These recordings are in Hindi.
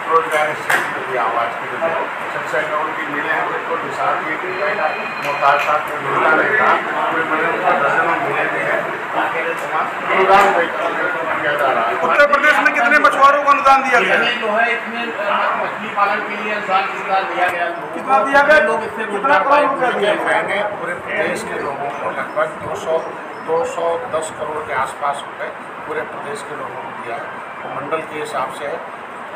रोजगार क्षेत्र की आवाज़ के लिए 67 करोड़ की मिले हैं। बिल्कुल विशाल ये कि मोहताज साहब को मिलता नहीं था, कोई बड़े दर्जनों मिले भी हैं, अनुदान किया जा रहा है। उत्तर प्रदेश में कितने मछुआरों को अनुदान दिया गया? जो है इसमें मछली पालन के लिए अनुदान दिया गया। कितना दिया गया? लोग इससे कितना करोड़ रुपया दिया? मैंने पूरे प्रदेश के लोगों को लगभग 210 करोड़ के आसपास रुपये पूरे प्रदेश के लोगों को दिया है, तो मंडल के हिसाब से है।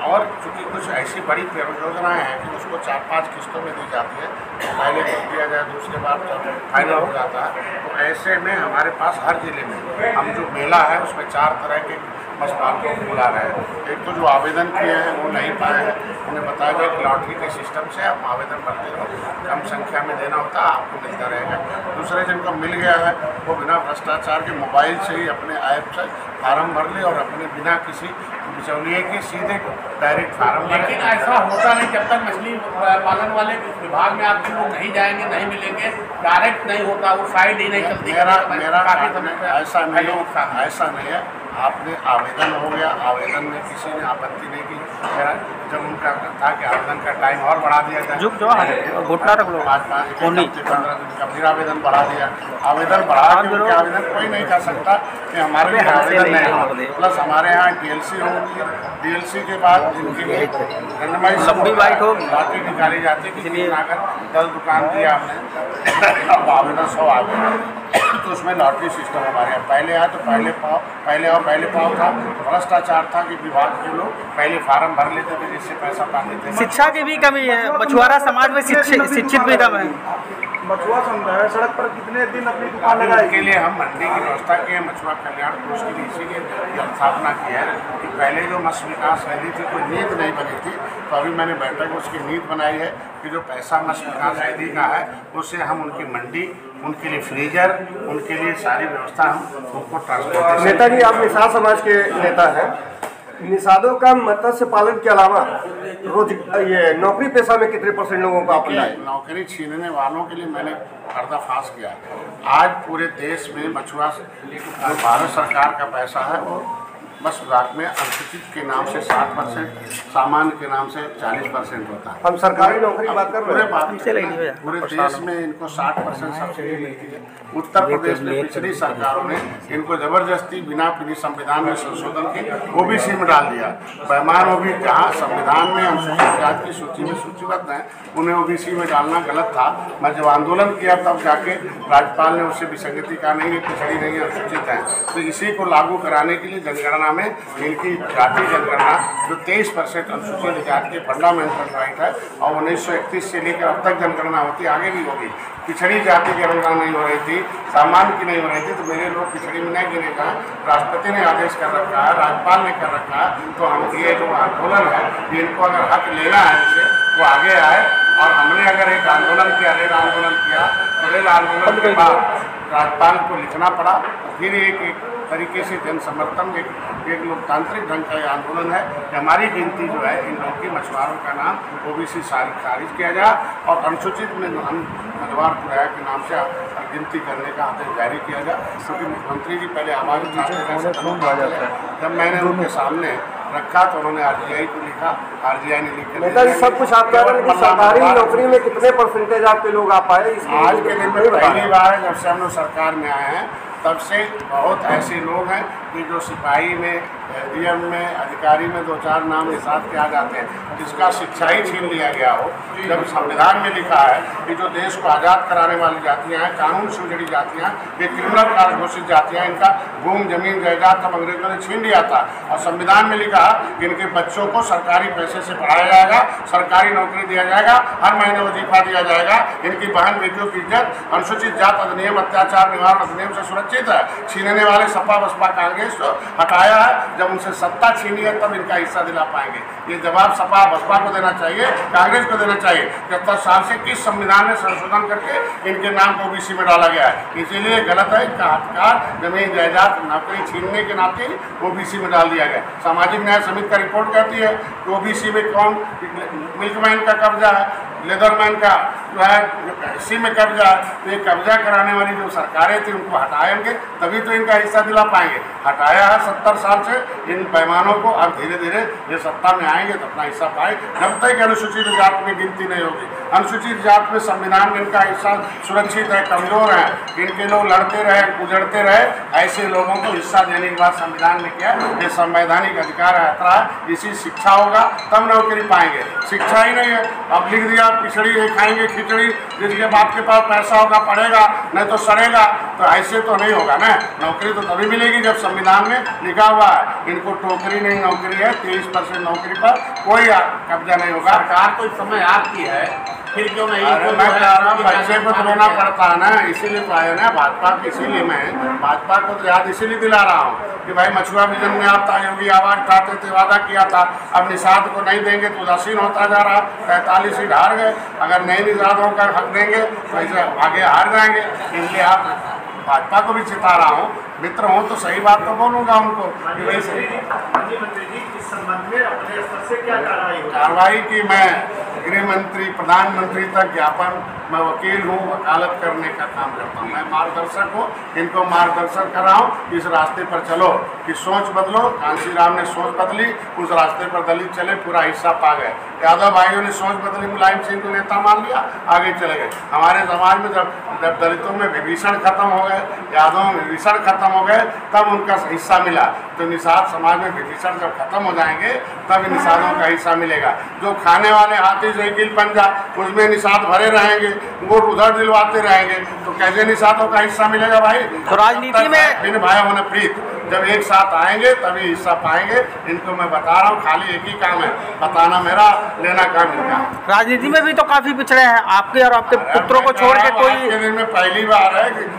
और चूँकि कुछ ऐसी बड़ी परियोजनाएँ हैं कि उसको 4-5 किस्तों में दी जाती है, तो पहले दिया जाए, दूसरी बार जब फाइनल हो जाता है, तो ऐसे में हमारे पास हर जिले में हम जो मेला है उसमें 4 तरह के मछुआरों को बुला रहे हैं। एक तो जो आवेदन किए हैं वो नहीं पाए हैं, उन्हें बताया जाए कि लॉटरी के सिस्टम से आप आवेदन भरते रहो, कम संख्या में देना होता है, आपको मिलता रहेगा। दूसरे जिनको मिल गया है वो बिना भ्रष्टाचार के मोबाइल से ही अपने ऐप से फार्म भर ले और अपने बिना किसी बिचौलिए के सीधे डायरेक्ट फार्म भर। लेकिन ऐसा होता नहीं, जब तक मछली पालन वाले विभाग में आपके लोग नहीं जाएंगे, नहीं मिलेंगे, डायरेक्ट नहीं होता, वो साइड ही नहीं चलती। मेरा ऐसा नहीं है। आपने आवेदन हो गया, आवेदन में किसी ने आपत्ति नहीं की, जब उनका था कि आवेदन का टाइम और बढ़ा दिया जाए, 5-15 दिन का फिर आवेदन बढ़ा दिया। आवेदन बढ़ा के उनके आवेदन कोई नहीं कर सकता कि हमारे लिए आवेदन नहीं हो। प्लस हमारे यहाँ DLC होगी, DLC के बाद इनकी लॉटरी निकाली जाती है। किसी अगर 10 दुकान दिया हमने, अब आवेदन 100 आ गए, तो उसमें लॉटरी सिस्टम हमारे यहाँ पहले आया, तो पहले पाव था। भ्रष्टाचार था कि विभाग के लोग पहले फार्म भर लेते थे, जिससे पैसा पाते थे। शिक्षा की भी कमी है, मछुआरा समाज में शिक्षित भी कम है। मछुआ समुदाय सड़क पर कितने दिन अपनी दुकान लगाए? के लिए हम मंडी की व्यवस्था की है, मछुआ कल्याण कोष के लिए इसीलिए स्थापना की है कि पहले जो मत्स्य विकास निधि थी कोई नीति नहीं बनी थी, तो अभी मैंने बैठक में उसकी नीति बनाई है कि जो पैसा मत्स्य विकास निधि का है उससे हम उनकी मंडी, उनके लिए फ्रीजर, उनके लिए सारी व्यवस्था हम उनको ट्रांसपोर्टेशन। नेताजी, आप निषाद समाज के नेता हैं, निषादों का मत्स्य पालन के अलावा ये नौकरी पेशा में कितने % लोगों को आपने नौकरी छीनने वालों के लिए मैंने पर्दाफाश किया। आज पूरे देश में मछुआ भारत सरकार का पैसा है वो मत्स्य विभाग में अनुसूचित के नाम से 60%, सामान्य के नाम से 40% होता है। हम सरकारी नौकरी की बात कर रहे हैं। पूरे देश में इनको 60% सब्सिडी मिलती है। उत्तर प्रदेश में पिछली सरकारों ने इनको जबरदस्ती बिना किसी संविधान में संशोधन के OBC में डाल दिया। पैमान OBC जहाँ संविधान में अनुसूचित जाति की सूची में सूचीबद्ध है, उन्हें OBC में डालना गलत था। मैं जब आंदोलन किया तब जाके राज्यपाल ने उससे विसंगति कहा, नहीं, ये पिछड़ी नहीं है, अनुसूचित है। तो इसी को लागू कराने के लिए जनगणना में इनकी जाति जनगणना जो 23% अनुसूचित जाति के फंडामेंटल राइट है और 1931 से लेकर अब तक जनगणना होती, आगे भी होगी। पिछड़ी जाति की जनगणना नहीं हो रही थी, सामान्य की नहीं हो रही थी, तो मेरे लोग पिछड़ी में नहीं गिने का राष्ट्रपति ने आदेश कर रखा है, राज्यपाल ने कर रखा है। तो हम ये जो आंदोलन है, इनको अगर हक लेना है इनसे, वो आगे आए। और हमने अगर एक आंदोलन किया, रेल आंदोलन किया, तो रेल आंदोलन के बाद राज्यपाल को लिखना पड़ा, फिर एक तरीके से जन समर्थन एक लोकतांत्रिक ढंग का आंदोलन है कि हमारी गिनती जो है इन लोगों के मछुआरों का नाम OBC खारिज किया जाए और अनुसूचित में हम मझवार किराया के नाम से गिनती करने का आदेश जारी किया जाए। क्योंकि मुख्यमंत्री जी पहले आवाज उठाते, जब मैंने उनके सामने रखा तो उन्होंने RGI को लिखा, RGI ने लिखा। नेताजी, सब कुछ आप कह रहे हैं, लेकिन सरकारी नौकरी में कितने % आपके लोग आ पाए? आज के दिन में पहली बार जब से हम लोग सरकार में आए हैं तब से बहुत ऐसे लोग हैं कि जो सिपाही में, DM में, अधिकारी में 2-4 नाम के साथ के आ जाते हैं, जिसका शिक्षा ही छीन लिया गया हो। जब संविधान में लिखा है कि जो देश को आज़ाद कराने वाली जातियाँ हैं, कानून से जुड़ी जातियाँ, ये क्रिमिनल कार्य घोषित जातियाँ, इनका भूमि जमीन जायदाद तब अंग्रेजों ने छीन लिया था। और संविधान में लिखा कि इनके बच्चों को सरकारी पैसे से पढ़ाया जाएगा, सरकारी नौकरी दिया जाएगा, हर महीने वजीफा दिया जाएगा, इनकी बहन बेटियों की इज्जत अनुसूचित जाति अधिनियम, अत्याचार निवारण अधिनियम से सुरक्षित है। छीनने वाले सपा बसपा कांग्रेस तो हटाया है, जब उनसे सत्ता छीनी है तब इनका हिस्सा दिला पाएंगे। ये जवाब सपा बसपा को देना चाहिए, कांग्रेस को देना चाहिए। 73 साल से किस संविधान में संशोधन करके इनके नाम को OBC में डाला गया है? इसीलिए गलत है, इनका अधिकार जमीन जायदाद नौकरी छीनने के नाते OBC में डाल दिया गया। सामाजिक न्याय समिति का रिपोर्ट कहती है कि OBC में कौन मिल्कमैन का कब्जा है, लेदरमैन का जो है इसी में कब्जा, तो ये कब्जा कराने वाली जो सरकारें थी उनको हटाएंगे तभी तो इनका हिस्सा दिला पाएंगे। हटाया है 70 साल से इन पैमानों को, अब धीरे धीरे ये सत्ता में आएंगे तो अपना हिस्सा पाए। जब तक अनुसूचित जात में गिनती नहीं होगी, अनुसूचित जात में संविधान में इनका हिस्सा सुरक्षित है, कमजोर है, इनके लोग लड़ते रहे, गुजरते रहे, ऐसे लोगों को हिस्सा देने के बाद संविधान ने किया ये संवैधानिक अधिकार यात्रा है। इसी शिक्षा होगा तब नौकरी पाएंगे, शिक्षा ही नहीं है। अब लिख दिया पिछड़ी खाएंगे खिचड़ी, जिसके बाप के पास पैसा होगा पढ़ेगा, नहीं तो सड़ेगा, तो ऐसे तो नहीं होगा ना। नौकरी तो तभी मिलेगी जब संविधान में लिखा हुआ है इनको टोकरी नहीं नौकरी है, 23% नौकरी पर कोई कब्जा नहीं होगा। सरकार तो इस समय आपकी है, फिर क्यों नहीं? मैं कह रहा हूँ बच्चे को तो रोना पड़ता है ना, इसीलिए तो आया ना भाजपा की, इसीलिए मैं भाजपा को तो याद इसीलिए दिला रहा हूँ कि भाई मछुआ विजन में आप योगी आवाज उठाते थे, वादा किया था, अब निषाद को नहीं देंगे तो उदासीन होता जा रहा, 43 सीट हार गए। अगर नए निषादों का हक देंगे तो ऐसे आगे हार जाएंगे। इसलिए आप भाजपा को भी चिता रहा हूँ, मित्र हूँ तो सही बात तो बोलूँगा उनको कि भाई सही इस संबंध में अपने स्तर से क्या कार्रवाई की। मैं गृह मंत्री प्रधानमंत्री तक ज्ञापन, मैं वकील हूँ, वकालत करने का काम करता हूँ, मैं मार्गदर्शक हूँ, इनको मार्गदर्शन कर रहा हूँ इस रास्ते पर चलो कि सोच बदलो। कांसी राम ने सोच बदली, उस रास्ते पर दलित चले, पूरा हिस्सा पा गए। यादव भाइयों ने सोच बदली, मुलायम सिंह को नेता मान लिया, आगे चले गए। हमारे समाज में जब दलितों में विभीषण खत्म हो गए, यादवों में विभीषण खत्म हो गए, तब उनका हिस्सा मिला। तो निषाद समाज में विभीषण जब खत्म हो जाएंगे तब निषादों का हिस्सा मिलेगा। जो खाने वाले हाथी साइकिल पंजा उसमें निषाद भरे रहेंगे, वोट उधर दिलवाते रहेंगे, तो कैसे निषादों का हिस्सा मिलेगा भाई? तो राजनीति में इन भाइयों ने प्रीत जब एक साथ आएंगे तभी हिस्सा पाएंगे। इनको मैं बता रहा हूँ, खाली एक ही काम है, बताना मेरा, लेना काम इनका। राजनीति में भी तो काफी पिछड़े हैं, आपके और आपके पुत्रों को छोड़ के कोई। आज के दिन में पहली बार है कि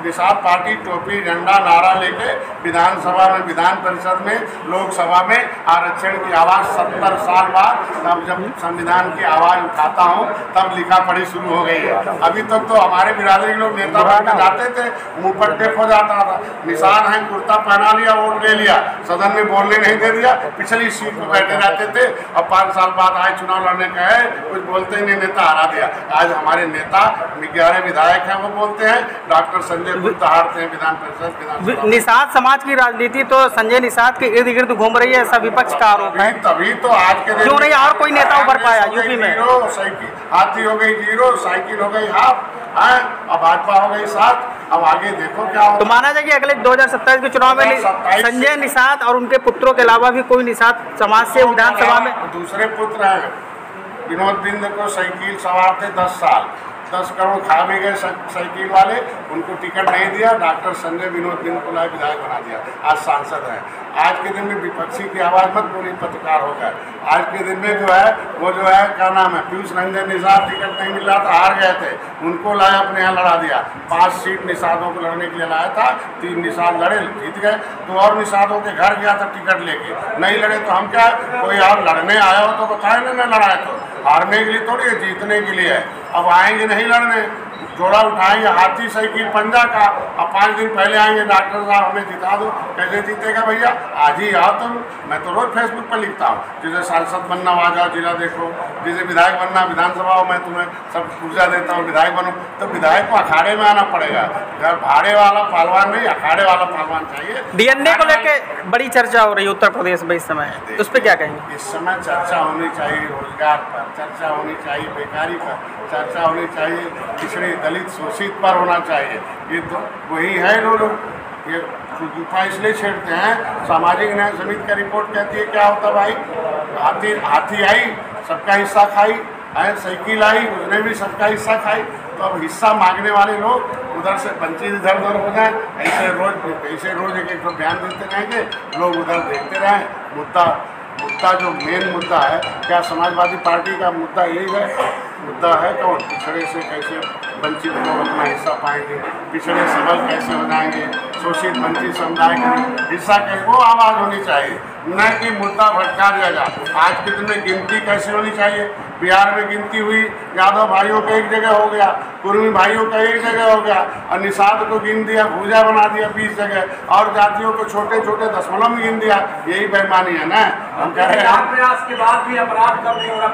निषाद पार्टी टोपी झंडा नारा लेके विधानसभा में, विधान परिषद में, लोकसभा में आरक्षण की आवाज 70 साल बाद, तब जब संविधान की आवाज उठाता हूँ तब लिखा पढ़ी शुरू हो गई है। अभी तक तो हमारे बिरादरी के लोग नेता बन के जाते थे, मुंह पर टेप हो जाता था, निशान है कुर्ता पहना लिया, वोट ले लिया, सदन में बोलने नहीं दे दिया, पिछली सीट पर बैठे रहते थे। अब 5 साल बाद आए चुनाव लड़ने का है, कुछ बोलते ही नहीं, नेता हरा दिया। आज हमारे नेता 11 विधायक हैं, वो बोलते हैं, डॉक्टर संजय गुप्त हारते हैं विधान परिषद। निषाद समाज की राजनीति तो संजय निषाद के इर्द गिर्द घूम रही है, ऐसा विपक्ष का आरोप है। तभी तो आज के दिन क्यों नहीं और कोई नेता उभर पाया यूपी में? साइकिल हाथी हो गई 0, साइकिल हो गई हाफ, अब भाजपा हो गई 7। अब आगे देखो क्या हो। तो माना जाए कि अगले 2027 के चुनाव में संजय निषाद और उनके पुत्रों के अलावा भी कोई निषाद समाज से विधानसभा में। दूसरे पुत्र हैं, विनोद बिंद को साइकिल सवार थे 10 साल, 10 करोड़ खा भी गए साइकिल वाले, उनको टिकट नहीं दिया, डॉक्टर संजय विनोद बिंद को लाए विधायक बना दिया, आज सांसद हैं। आज के दिन में विपक्षी की आवाज़ मत बोली, पत्रकार हो गए। आज के दिन में जो है वो जो है क्या नाम है, पीयूष रंजन निषाद टिकट नहीं मिल रहा था, हार गए थे, उनको लाया अपने यहाँ लड़ा दिया। 5 सीट निषादों को लड़ने के लिए लाया था, 3 निषाद लड़े, जीत गए। तो और निषादों के घर गया था टिकट लेके, नहीं लड़े तो हम क्या, कोई और लड़ने आया हो तो बताए ना, लड़ाए तो हारने के लिए थोड़ी है, जीतने के लिए है। अब आएंगे नहीं लड़ने, जोड़ा उठाएंगे हाथी साइकिल पंजा का। अब 5 दिन पहले आएंगे, डॉक्टर साहब हमें जिता दो, कैसे जीतेगा भैया? आज ही आओ तुम। मैं तो रोज फेसबुक पर लिखता हूँ, जिसे सांसद बनना वहाँ जाओ, जिला देखो, जिसे विधायक बनना विधानसभा हो, मैं तुम्हें सब ऊर्जा देता हूँ, विधायक बनो। तो विधायक को अखाड़े में आना पड़ेगा, घर भाड़े वाला पहलवान नहीं, अखाड़े वाला पहलवान चाहिए। डीएनए को लेके बड़ी चर्चा हो रही है उत्तर प्रदेश में इस समय, उस पर क्या कहेंगे? इस समय चर्चा होनी चाहिए रोजगार पर, चर्चा होनी चाहिए बेकारी पर, चर्चा होनी चाहिए पिछड़े दलित शोषित पर होना चाहिए। ये तो वही है लोग ये गुफा इसलिए छेड़ते हैं। सामाजिक न्याय समिति का रिपोर्ट कहती है क्या होता भाई, हाथी आई सबका हिस्सा खाई, साइकिल आई उसने भी सबका हिस्सा खाई। तो अब हिस्सा मांगने वाले लोग उधर से वंचित इधर उधर हो जाए, ऐसे रोज एक बयान देते रहेंगे, लोग उधर देखते रहें। मुद्दा जो मेन मुद्दा है, क्या समाजवादी पार्टी का मुद्दा यही है? मुद्दा है कौन? पिछड़े से कैसे वंचित लोग अपना हिस्सा पाएंगे, पिछड़े सबल कैसे हो जाएंगे, शोषित वंचित समुदाय का हिस्सा कैसे, वो आवाज़ होनी चाहिए, न कि मुद्दा भटका जाएगा। आज के दिन में गिनती कैसे होनी चाहिए? बिहार में गिनती हुई, यादव भाइयों का एक जगह हो गया, कुर्मी भाइयों का एक जगह हो गया, और निषाद को गिन दिया, भूजा बना दिया 20 जगह, और जातियों को छोटे छोटे दशमलव में गिन दिया। यही बेईमानी है ना। हम कह रहे हैं प्रयास के बाद भी अपराध कम नहीं हो रहा।